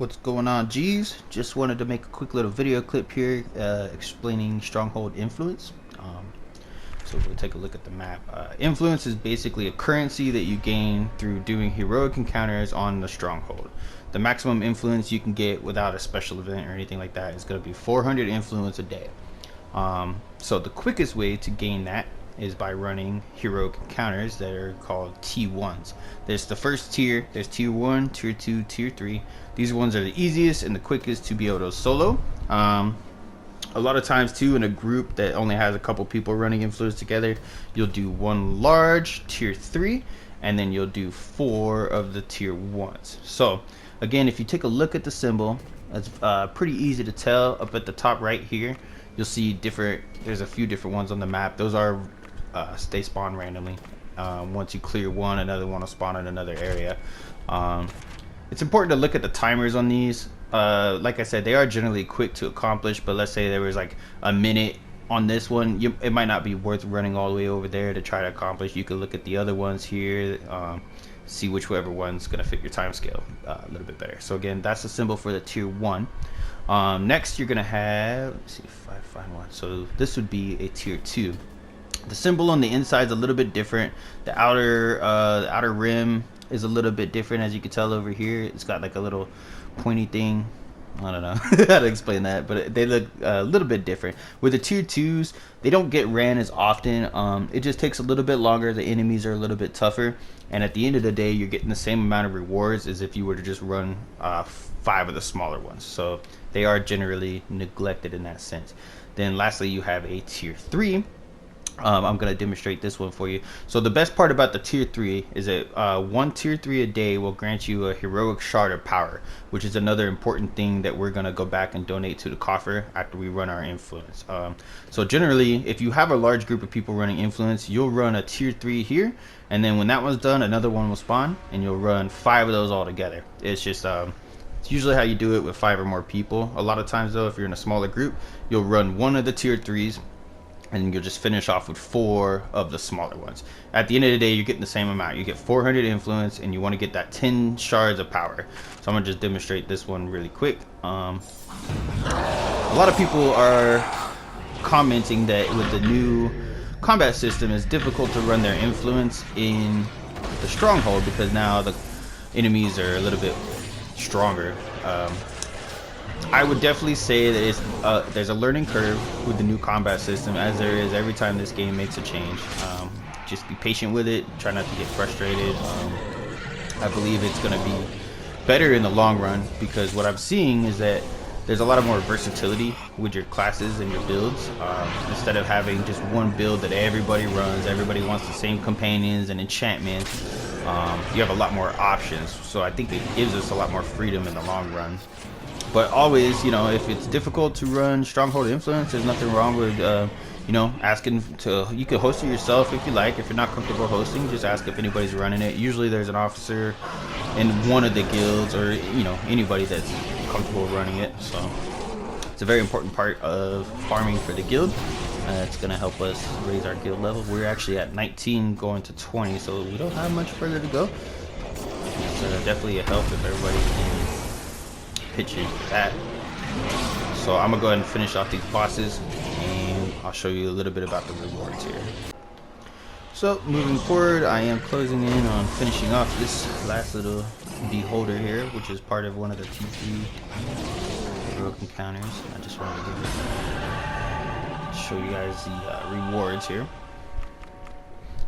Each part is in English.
What's going on, G's? Just wanted to make a quick little video clip here explaining stronghold influence. So we'll take a look at the map. Influence is basically a currency that you gain through doing heroic encounters on the stronghold. The maximum influence you can get without a special event or anything like that is going to be 400 influence a day. So the quickest way to gain that is by running heroic encounters that are called T1s. There's the first tier, there's tier 1, tier 2, tier 3. These ones are the easiest and the quickest to be able to solo. A lot of times too, in a group that only has a couple people running influence together, you'll do one large tier 3 and then you'll do 4 of the tier 1s. So again, if you take a look at the symbol, it's pretty easy to tell. Up at the top right here, you'll see there's a few different ones on the map. Those are they spawn randomly. Once you clear one, another one will spawn in another area. It's important to look at the timers on these. Like I said, they are generally quick to accomplish, but let's say there was like a minute on this one, it might not be worth running all the way over there to try to accomplish. You could look at the other ones here, see whichever one's gonna fit your time scale a little bit better. So again, that's the symbol for the tier 1. Next you're gonna have, let's see if I find one. So this would be a tier 2. The symbol on the inside is a little bit different. The outer rim is a little bit different, as you can tell over here. It's got like a little pointy thing. I don't know how to explain that, but they look a little bit different. With the tier 2s, they don't get ran as often. It just takes a little bit longer. The enemies are a little bit tougher, and at the end of the day, you're getting the same amount of rewards as if you were to just run 5 of the smaller ones. So they are generally neglected in that sense. Then lastly, you have a tier 3. I'm going to demonstrate this one for you. So the best part about the tier 3 is that one tier 3 a day will grant you a heroic shard of power, which is another important thing that we're going to go back and donate to the coffer after we run our influence. So generally, if you have a large group of people running influence, you'll run a tier 3 here, and then when that one's done, another one will spawn, and you'll run 5 of those all together. It's just it's usually how you do it with 5 or more people. A lot of times though, if you're in a smaller group, you'll run one of the tier 3s and you'll just finish off with 4 of the smaller ones. At the end of the day, you're getting the same amount. You get 400 influence, and you want to get that 10 shards of power. So I'm gonna just demonstrate this one really quick. A lot of people are commenting that with the new combat system, it's difficult to run their influence in the stronghold because now the enemies are a little bit stronger. I would definitely say that there's a learning curve with the new combat system, as there is every time this game makes a change. Just be patient with it, try not to get frustrated. I believe it's going to be better in the long run, because what I'm seeing is that there's a lot of more versatility with your classes and your builds. Instead of having just one build that everybody runs, everybody wants the same companions and enchantments, you have a lot more options. So I think it gives us a lot more freedom in the long run. But always, you know, if it's difficult to run stronghold influence, there's nothing wrong with, you know, asking to. You can host it yourself if you like. If you're not comfortable hosting, just ask if anybody's running it. Usually, there's an officer in one of the guilds, or you know, anybody that's comfortable running it. So it's a very important part of farming for the guild. It's gonna help us raise our guild level. We're actually at 19, going to 20, so we don't have much further to go. It's definitely a help if everybody can pitch in for that. So I'm gonna go ahead and finish off these bosses, and I'll show you a little bit about the rewards here. So moving forward, I am closing in on finishing off this last little beholder here, which is part of one of the T3 heroic encounters. I just wanted to show you guys the rewards here.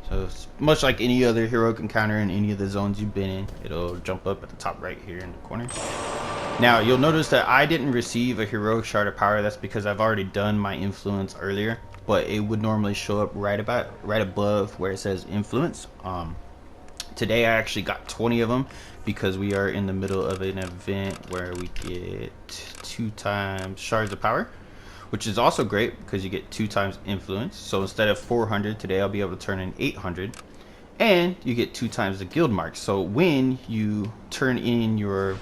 So it's much like any other heroic encounter in any of the zones you've been in. It'll jump up at the top right here in the corner. Now you'll notice that I didn't receive a heroic shard of power. That's because I've already done my influence earlier, but it would normally show up right above where it says influence. Today I actually got 20 of them because we are in the middle of an event where we get 2 times shards of power, which is also great because you get 2 times influence. So instead of 400 today, I'll be able to turn in 800, and you get 2 times the guild marks. So when you turn in your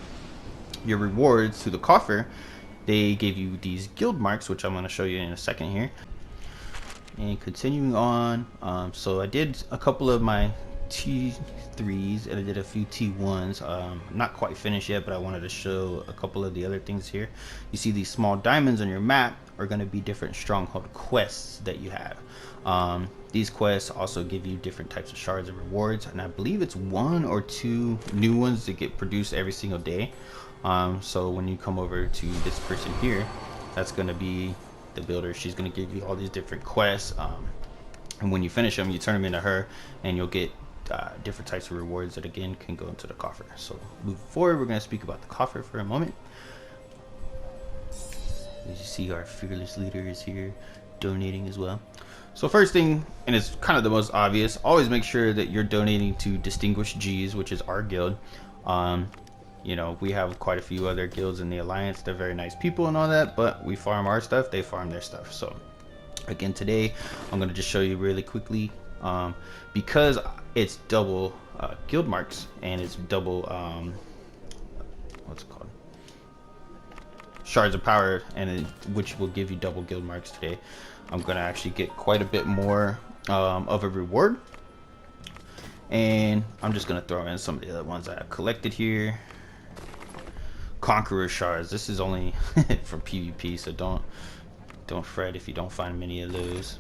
rewards to the coffer, they give you these guild marks, which I'm going to show you in a second here. And continuing on, so I did a couple of my T3s and I did a few T1s. Not quite finished yet, but I wanted to show a couple of the other things here. You see these small diamonds on your map are going to be different stronghold quests that you have. These quests also give you different types of shards and rewards, and I believe it's 1 or 2 new ones that get produced every single day. So when you come over to this person here, that's going to be the builder. She's going to give you all these different quests, and when you finish them, you turn them into her, and you'll get different types of rewards that again can go into the coffer. So moving forward, we're going to speak about the coffer for a moment. As you see, our fearless leader is here donating as well. So first thing, and it's kind of the most obvious, always make sure that you're donating to Distinguished G's, which is our guild. You know, we have quite a few other guilds in the Alliance. They're very nice people and all that, but we farm our stuff, they farm their stuff. So again, today I'm going to just show you really quickly, because it's double guild marks and it's double what's it called, shards of power, and which will give you double guild marks today. I'm going to actually get quite a bit more of a reward, and I'm just going to throw in some of the other ones I have collected here. Conqueror shards. This is only for PvP, so don't fret if you don't find many of those.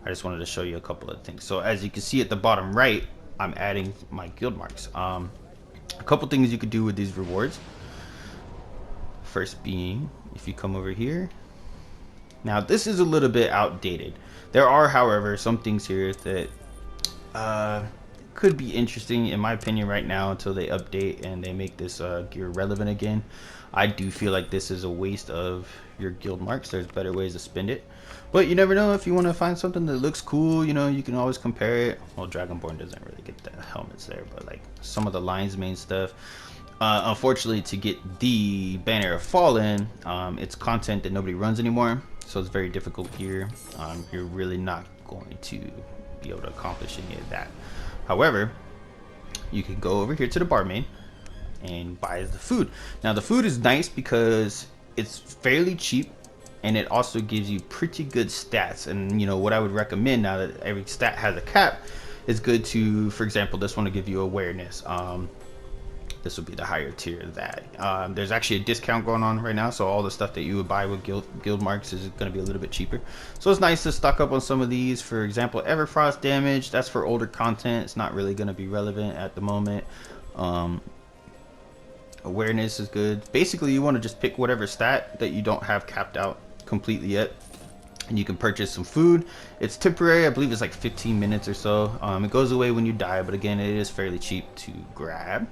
I just wanted to show you a couple of things. So as you can see at the bottom right, I'm adding my guild marks. A couple things you could do with these rewards. First being, if you come over here, now this is a little bit outdated. There are, however, some things here that could be interesting in my opinion right now until they update and they make this gear relevant again. I do feel like this is a waste of your guild marks. There's better ways to spend it, but you never know. If you want to find something that looks cool, you know, you can always compare it. Well, Dragonborn doesn't really get the helmets there, but like some of the Lion's Mane stuff, unfortunately, to get the Banner of Fallen, it's content that nobody runs anymore, so it's very difficult here. You're really not going to be able to accomplish any of that. However, you can go over here to the barmaid and buy the food. Now the food is nice because it's fairly cheap, and it also gives you pretty good stats. And you know what I would recommend, now that every stat has a cap, is good to, for example, this one will give you awareness. This will be the higher tier of that. There's actually a discount going on right now, so all the stuff that you would buy with guild marks is going to be a little bit cheaper. So it's nice to stock up on some of these. For example, Everfrost damage, that's for older content. It's not really going to be relevant at the moment. Awareness is good. Basically, you want to just pick whatever stat that you don't have capped out completely yet, and you can purchase some food. It's temporary. I believe it's like 15 minutes or so. It goes away when you die, but again, it is fairly cheap to grab.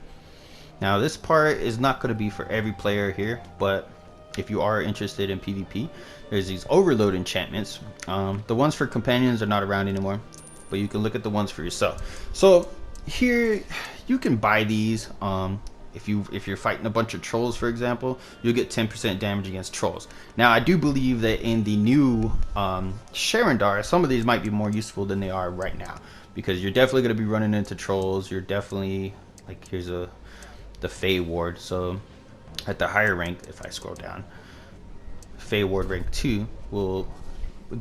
Now this part is not going to be for every player here, but if you are interested in PvP, there's these overload enchantments. The ones for companions are not around anymore, but you can look at the ones for yourself. So here you can buy these. If you're fighting a bunch of trolls, for example, you'll get 10% damage against trolls. Now I do believe that in the new Sharandar, some of these might be more useful than they are right now, because you're definitely going to be running into trolls. You're definitely, like, here's the Fey Ward. So at the higher rank, if I scroll down, Fey Ward rank 2 will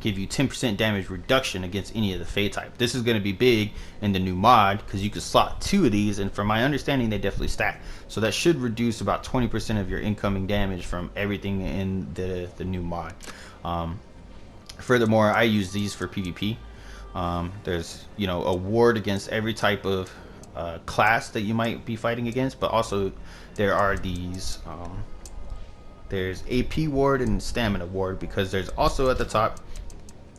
give you 10% damage reduction against any of the Fey type. This is going to be big in the new mod because you can slot 2 of these, and from my understanding they definitely stack, so that should reduce about 20% of your incoming damage from everything in the new mod. Furthermore, I use these for PvP. There's, you know, a ward against every type of class that you might be fighting against, but also there are these there's AP ward and stamina ward, because there's also at the top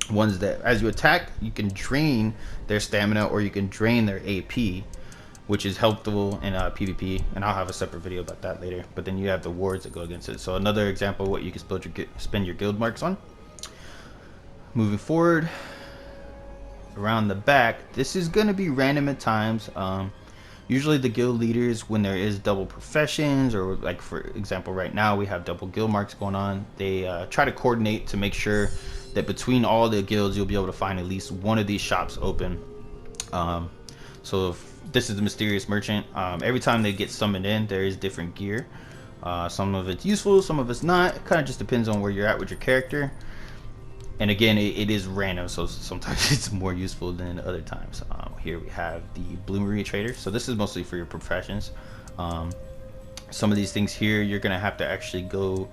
ones that as you attack you can drain their stamina or you can drain their AP, which is helpful in PvP, and I'll have a separate video about that later. But then you have the wards that go against it. So another example of what you can spend your guild marks on. Moving forward, around the back, this is going to be random at times. Usually the guild leaders, when there is double professions, or like for example right now we have double guild marks going on, they try to coordinate to make sure that between all the guilds you'll be able to find at least one of these shops open. So if this is the mysterious merchant, every time they get summoned in, there is different gear. Some of it's useful, some of it's not. It kind of just depends on where you're at with your character. And again, it is random, so sometimes it's more useful than other times. Here we have the Bloomery Trader. So this is mostly for your professions. Some of these things here, you're gonna have to actually go,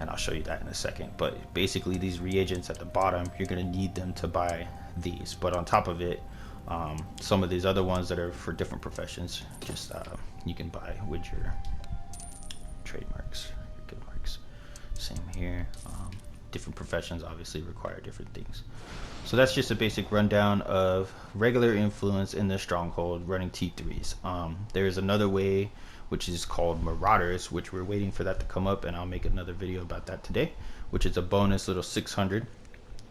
and I'll show you that in a second. But basically, these reagents at the bottom, you're gonna need them to buy these. But on top of it, some of these other ones that are for different professions, just you can buy with your trademarks, your good marks. Same here. Different professions obviously require different things. So that's just a basic rundown of regular influence in the stronghold running T3s. There's another way, which is called Marauders, which we're waiting for that to come up, and I'll make another video about that today, which is a bonus little 600.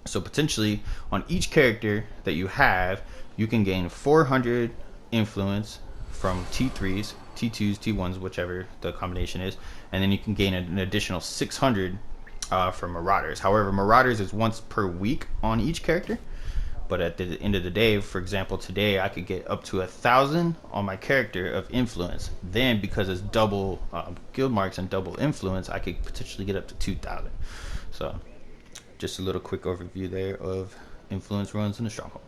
So potentially on each character that you have, you can gain 400 influence from T3s, T2s, T1s, whichever the combination is, and then you can gain an additional 600 for Marauders. However, Marauders is once per week on each character, but at the end of the day, for example, today I could get up to 1,000 on my character of influence. Then because it's double guild marks and double influence, I could potentially get up to 2,000. So just a little quick overview there of influence runs in the stronghold.